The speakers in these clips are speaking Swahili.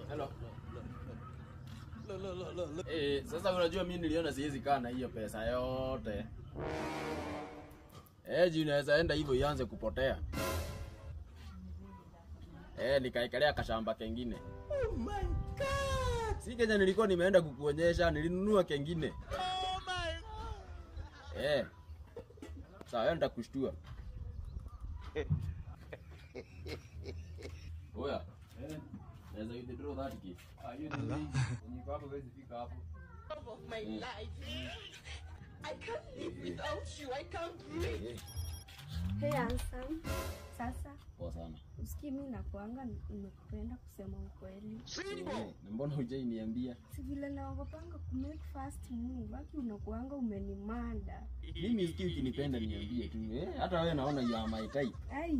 Hello. Sasa unajua mimi niliona siwezi kaa na hiyo pesa yote. Juu inaweza enda hivyo ianze kupotea. Nikaekelea kashamba kengine. Oh my god. Si Kenya nilikuwa nimeenda kukuonyesha, nilinunua kengine. Oh my god. Sawa, nitakushtua. Oya. Naweza withdraw that key. You do it. Niko hapo wezi fika hapo. Of my life. I can't live without you. I can't breathe. Hey handsome. Sasa Poa sana. usikii mimi nakuanga nimekupenda kusema ukweli. Na mbona hujai niambia? Si vile naogopanga ku make fast move, baki unakuanga umenimanda. Mimi sikii ukinipenda niambie tu. Hata wewe naona you are my type. Ai.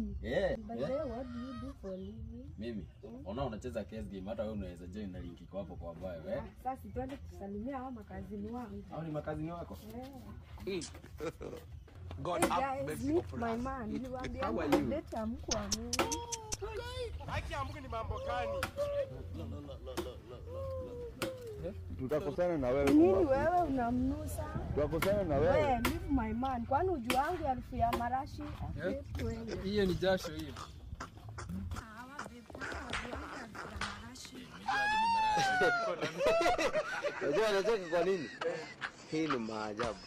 But what do you do for living? Mimi. Unacheza case game, hata wewe unaweza join na link iko hapo kwa bio, Sasa twende kusalimia hao makazini wangu. Hao ni makazini wako? God hey guys, meet my man. How are you? Leta mko wa Mungu. Haki ya Mungu ni mambo gani? Tutakosana na wewe. Nini wewe unamnusa? Tutakosana na wewe. Wewe leave my man. Kwani ujuangu harufu ya marashi? Hiyo ni jasho hiyo. Unajua anacheka kwa nini? Hii ni maajabu.